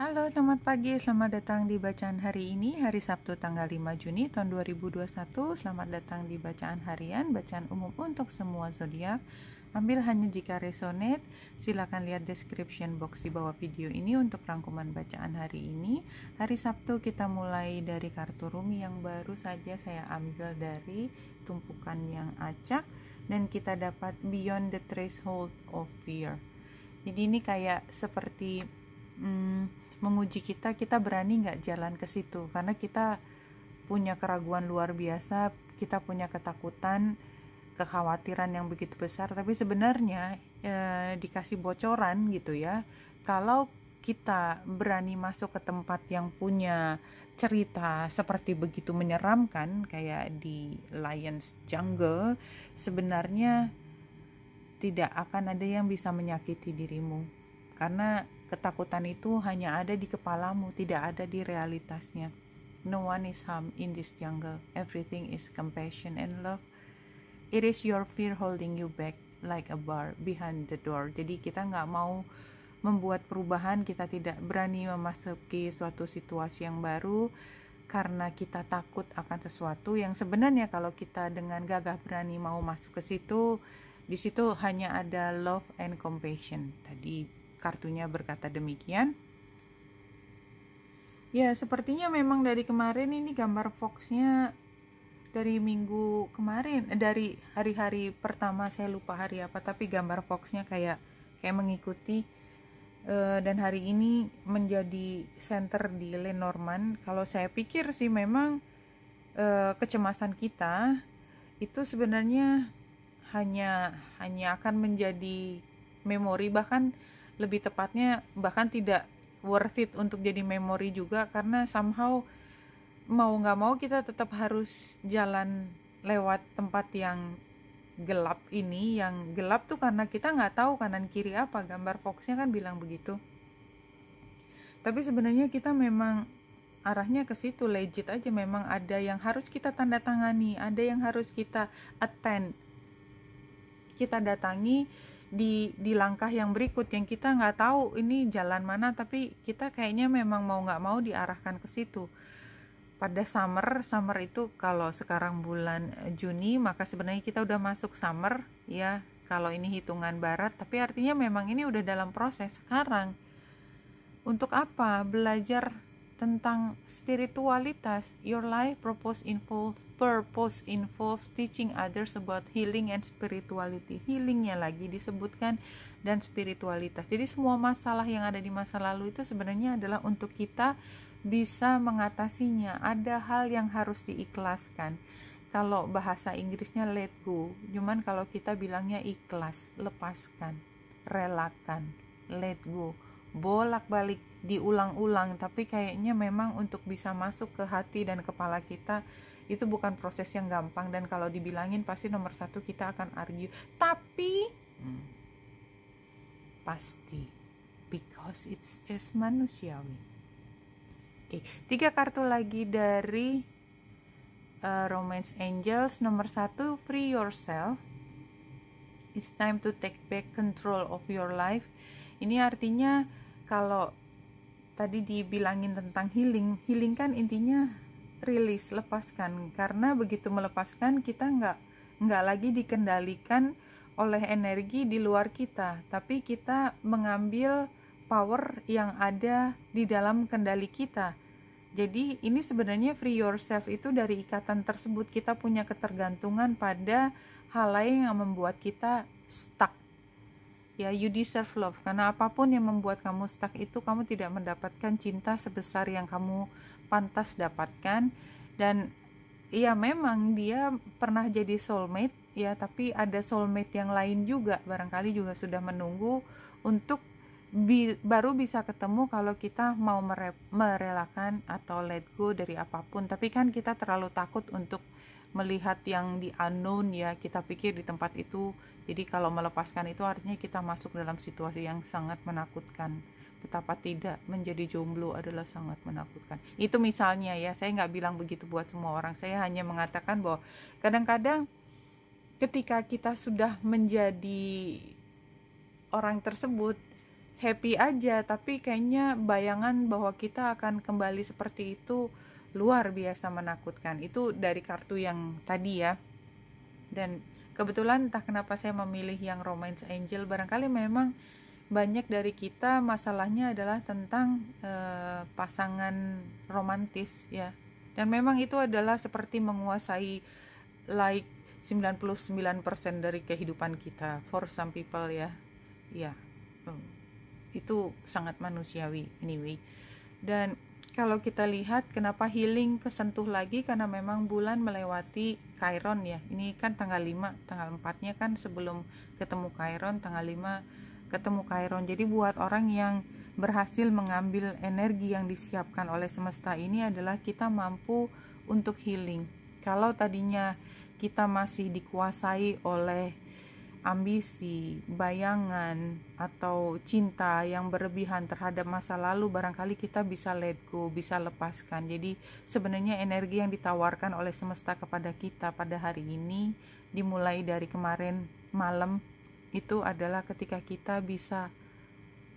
Halo, selamat pagi. Selamat datang di bacaan hari ini, hari Sabtu tanggal 5 Juni tahun 2021. Selamat datang di bacaan harian, bacaan umum untuk semua zodiak. Ambil hanya jika resonate. Silakan lihat description box di bawah video ini untuk rangkuman bacaan hari ini. Hari Sabtu kita mulai dari kartu Rumi yang baru saja saya ambil dari tumpukan yang acak, dan kita dapat Beyond the Threshold of Fear. Jadi ini kayak seperti menguji kita berani nggak jalan ke situ, karena kita punya keraguan luar biasa, kita punya ketakutan, kekhawatiran yang begitu besar, tapi sebenarnya dikasih bocoran gitu ya, kalau kita berani masuk ke tempat yang punya cerita seperti begitu menyeramkan kayak di Lion's Jungle, sebenarnya tidak akan ada yang bisa menyakiti dirimu, karena ketakutan itu hanya ada di kepalamu, tidak ada di realitasnya. No one is harmed in this jungle. Everything is compassion and love. It is your fear holding you back like a bar behind the door. Jadi kita nggak mau membuat perubahan, kita tidak berani memasuki suatu situasi yang baru karena kita takut akan sesuatu yang sebenarnya kalau kita dengan gagah berani mau masuk ke situ, di situ hanya ada love and compassion. Tadi kartunya berkata demikian. Ya, sepertinya memang dari kemarin ini gambar Foxnya dari minggu kemarin, dari hari-hari pertama, saya lupa hari apa, tapi gambar Foxnya kayak mengikuti, dan hari ini menjadi center di Lenormand. Kalau saya pikir sih memang kecemasan kita itu sebenarnya hanya akan menjadi memori, bahkan lebih tepatnya bahkan tidak worth it untuk jadi memori juga, karena somehow mau nggak mau kita tetap harus jalan lewat tempat yang gelap ini. Yang gelap tuh karena kita nggak tahu kanan kiri apa, gambar Foxnya kan bilang begitu, tapi sebenarnya kita memang arahnya ke situ, legit aja. Memang ada yang harus kita tanda tangani, ada yang harus kita attend, kita datangi di langkah yang berikut yang kita nggak tahu ini jalan mana, tapi kita kayaknya memang mau nggak mau diarahkan ke situ. Pada summer itu, kalau sekarang bulan Juni, maka sebenarnya kita udah masuk summer ya, kalau ini hitungan barat, tapi artinya memang ini udah dalam proses sekarang. Untuk apa? Belajar tentang spiritualitas. Your life purpose involves teaching others about healing and spirituality. Healingnya lagi disebutkan, dan spiritualitas. Jadi semua masalah yang ada di masa lalu itu sebenarnya adalah untuk kita bisa mengatasinya. Ada hal yang harus diikhlaskan. Kalau bahasa Inggrisnya let go, cuman kalau kita bilangnya ikhlas, lepaskan, relakan, let go. Bolak-balik, diulang-ulang, tapi kayaknya memang untuk bisa masuk ke hati dan kepala kita itu bukan proses yang gampang, dan kalau dibilangin pasti nomor satu kita akan argue, tapi pasti because it's just manusiawi. Oke, 3 kartu lagi dari Romance Angels. Nomor 1, free yourself. It's time to take back control of your life. Ini artinya, kalau tadi dibilangin tentang healing kan intinya rilis, lepaskan. Karena begitu melepaskan, kita nggak lagi dikendalikan oleh energi di luar kita, tapi kita mengambil power yang ada di dalam kendali kita. Jadi ini sebenarnya free yourself itu dari ikatan tersebut, kita punya ketergantungan pada hal lain yang membuat kita stuck. Ya, you deserve love, karena apapun yang membuat kamu stuck itu, kamu tidak mendapatkan cinta sebesar yang kamu pantas dapatkan. Dan ya memang dia pernah jadi soulmate ya, tapi ada soulmate yang lain juga, barangkali juga sudah menunggu untuk baru bisa ketemu kalau kita mau merelakan atau let go dari apapun. Tapi kan kita terlalu takut untuk melihat yang di unknown ya, kita pikir di tempat itu, jadi kalau melepaskan itu artinya kita masuk dalam situasi yang sangat menakutkan. Betapa tidak, menjadi jomblo adalah sangat menakutkan. Itu misalnya ya, saya nggak bilang begitu buat semua orang, saya hanya mengatakan bahwa kadang-kadang ketika kita sudah menjadi orang tersebut, happy aja, tapi kayaknya bayangan bahwa kita akan kembali seperti itu luar biasa menakutkan. Itu dari kartu yang tadi ya. Dan kebetulan entah kenapa saya memilih yang Romance Angel, barangkali memang banyak dari kita masalahnya adalah tentang pasangan romantis ya. Dan memang itu adalah seperti menguasai like 99% dari kehidupan kita for some people ya. Ya. Itu sangat manusiawi anyway. Dan kalau kita lihat kenapa healing kesentuh lagi, karena memang bulan melewati Chiron ya. Ini kan tanggal 5, tanggal 4-nya kan sebelum ketemu Chiron, tanggal 5 ketemu Chiron. Jadi buat orang yang berhasil mengambil energi yang disiapkan oleh semesta ini adalah kita mampu untuk healing. Kalau tadinya kita masih dikuasai oleh ambisi, bayangan, atau cinta yang berlebihan terhadap masa lalu, barangkali kita bisa let go, bisa lepaskan. Jadi sebenarnya energi yang ditawarkan oleh semesta kepada kita pada hari ini, dimulai dari kemarin malam, itu adalah ketika kita bisa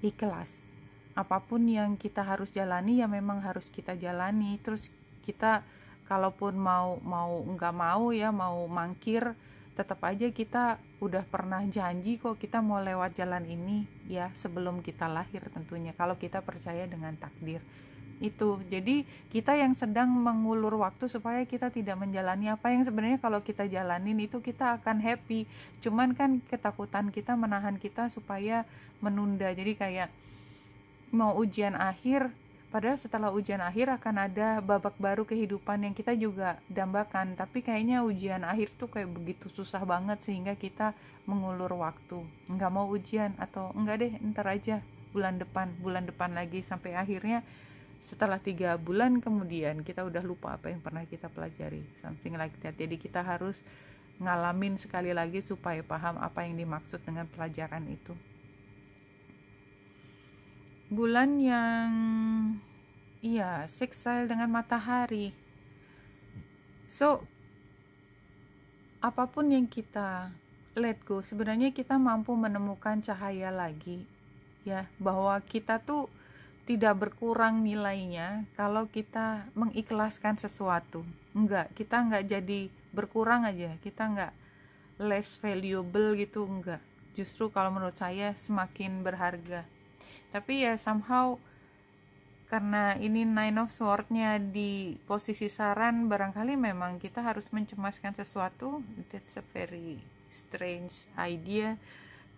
ikhlas. Apapun yang kita harus jalani ya memang harus kita jalani. Terus kita kalaupun mau nggak mau ya, mau mangkir, tetap aja kita udah pernah janji kok kita mau lewat jalan ini ya sebelum kita lahir tentunya, kalau kita percaya dengan takdir itu. Jadi kita yang sedang mengulur waktu supaya kita tidak menjalani apa yang sebenarnya kalau kita jalanin itu kita akan happy, cuman kan ketakutan kita menahan kita supaya menunda. Jadi kayak mau ujian akhir, padahal setelah ujian akhir akan ada babak baru kehidupan yang kita juga dambakan, tapi kayaknya ujian akhir tuh kayak begitu susah banget sehingga kita mengulur waktu, nggak mau ujian, atau enggak deh ntar aja bulan depan lagi, sampai akhirnya setelah 3 bulan kemudian kita udah lupa apa yang pernah kita pelajari, something like that. Jadi kita harus ngalamin sekali lagi supaya paham apa yang dimaksud dengan pelajaran itu. Bulan yang sextile dengan matahari. So apapun yang kita let go, sebenarnya kita mampu menemukan cahaya lagi ya, bahwa kita tuh tidak berkurang nilainya kalau kita mengikhlaskan sesuatu. Kita enggak jadi berkurang aja, kita enggak less valuable gitu, enggak. Justru kalau menurut saya semakin berharga. Tapi ya somehow karena ini Nine of Swords-nya di posisi saran, barangkali memang kita harus mencemaskan sesuatu. That's a very strange idea.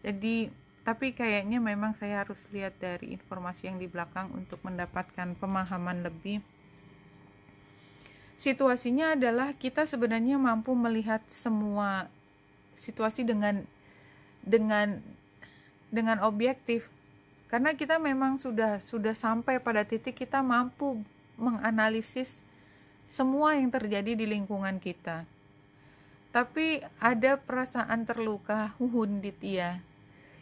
Jadi tapi kayaknya memang saya harus lihat dari informasi yang di belakang untuk mendapatkan pemahaman lebih. Situasinya adalah kita sebenarnya mampu melihat semua situasi dengan objektif. Karena kita memang sudah sampai pada titik kita mampu menganalisis semua yang terjadi di lingkungan kita. Tapi ada perasaan terluka, wounded ya,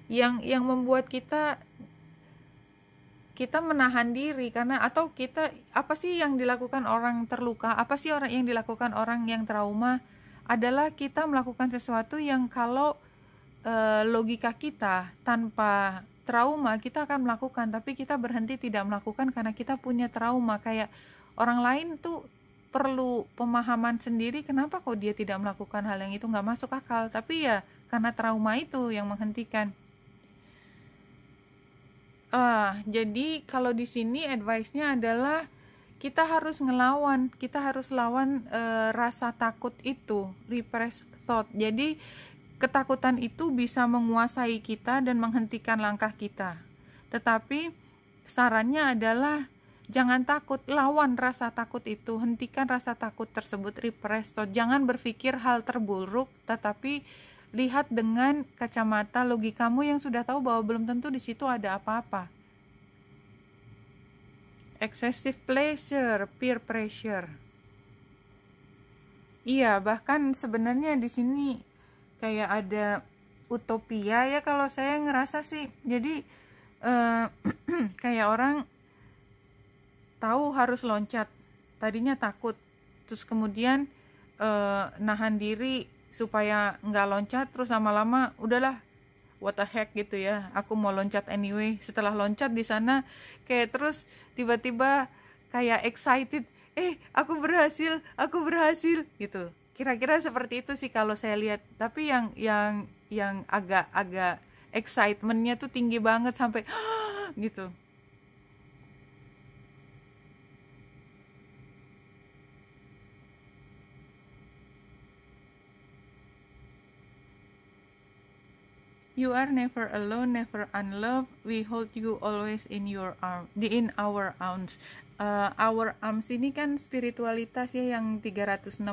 yang membuat kita menahan diri karena, atau kita, apa sih yang dilakukan orang terluka, apa sih yang dilakukan orang yang trauma, adalah kita melakukan sesuatu yang kalau logika kita tanpa trauma kita akan melakukan, tapi kita berhenti tidak melakukan karena kita punya trauma. Kayak orang lain tuh perlu pemahaman sendiri, kenapa kok dia tidak melakukan hal yang itu, nggak masuk akal, tapi ya karena trauma itu yang menghentikan. Jadi kalau di sini advice-nya adalah kita harus lawan rasa takut itu, repress thought. Jadi ketakutan itu bisa menguasai kita dan menghentikan langkah kita. Tetapi sarannya adalah jangan takut, lawan rasa takut itu, hentikan rasa takut tersebut, repress thought. Jangan berpikir hal terburuk, tetapi lihat dengan kacamata logikamu yang sudah tahu bahwa belum tentu di situ ada apa-apa. Excessive pleasure, peer pressure. Iya, bahkan sebenarnya di sini kayak ada utopia ya kalau saya ngerasa sih. Jadi kayak orang tahu harus loncat, tadinya takut, terus kemudian nahan diri supaya nggak loncat, terus lama-lama udahlah what the heck gitu ya, aku mau loncat anyway. Setelah loncat di sana kayak terus tiba-tiba kayak excited, aku berhasil gitu. Kira-kira seperti itu sih kalau saya lihat. Tapi yang agak-agak excitementnya tuh tinggi banget sampai gitu. You are never alone, never unloved. We hold you always in our arms. Our arms ini kan spiritualitas ya, yang 360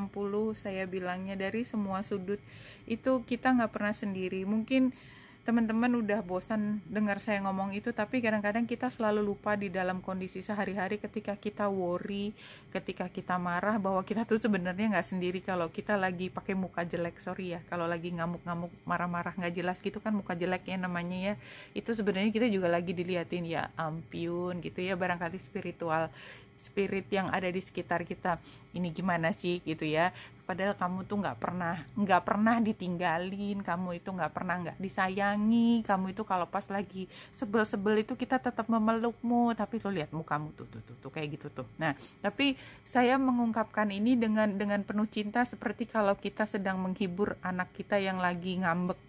saya bilangnya, dari semua sudut itu kita nggak pernah sendiri. Mungkin teman-teman udah bosan dengar saya ngomong itu, tapi kadang-kadang kita selalu lupa di dalam kondisi sehari-hari ketika kita worry, ketika kita marah, bahwa kita tuh sebenarnya nggak sendiri. Kalau kita lagi pakai muka jelek, sorry ya, kalau lagi ngamuk-ngamuk, marah-marah nggak jelas gitu kan, muka jelek ya namanya ya, itu sebenarnya kita juga lagi diliatin, ya ampun gitu ya. Barangkali spirit yang ada di sekitar kita ini gimana sih gitu ya, padahal kamu tuh nggak pernah ditinggalin, kamu itu nggak disayangi, kamu itu kalau pas lagi sebel itu kita tetap memelukmu, tapi tuh lihat mukamu tuh kayak gitu tuh. Nah, tapi saya mengungkapkan ini dengan penuh cinta, seperti kalau kita sedang menghibur anak kita yang lagi ngambek.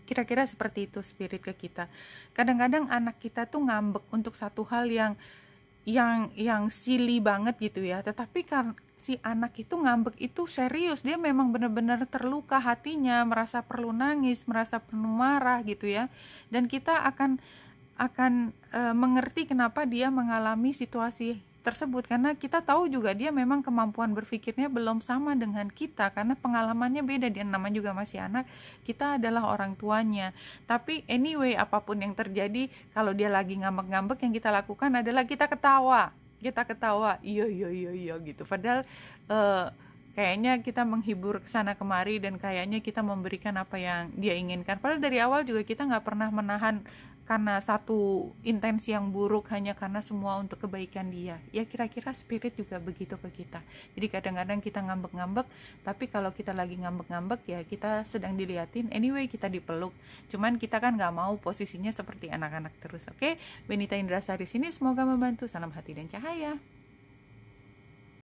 Kira-kira seperti itu spirit ke kita. Kadang-kadang anak kita tuh ngambek untuk satu hal yang silly banget gitu ya, tetapi kan si anak itu ngambek itu serius, dia memang benar-benar terluka hatinya, merasa perlu nangis, merasa perlu marah gitu ya, dan kita akan mengerti kenapa dia mengalami situasi tersebut, karena kita tahu juga dia memang kemampuan berpikirnya belum sama dengan kita, karena pengalamannya beda, dia namanya juga masih anak, kita adalah orang tuanya. Tapi anyway, apapun yang terjadi, kalau dia lagi ngambek-ngambek, yang kita lakukan adalah kita ketawa, iya gitu, padahal kayaknya kita menghibur kesana kemari, dan kayaknya kita memberikan apa yang dia inginkan, padahal dari awal juga kita nggak pernah menahan karena satu intensi yang buruk, hanya karena semua untuk kebaikan dia. Ya kira-kira spirit juga begitu ke kita. Jadi kadang-kadang kita ngambek-ngambek, tapi kalau kita lagi ngambek-ngambek ya kita sedang diliatin, anyway kita dipeluk. Cuman kita kan nggak mau posisinya seperti anak-anak terus. Oke, Benita Indrasari sini, semoga membantu. Salam hati dan cahaya.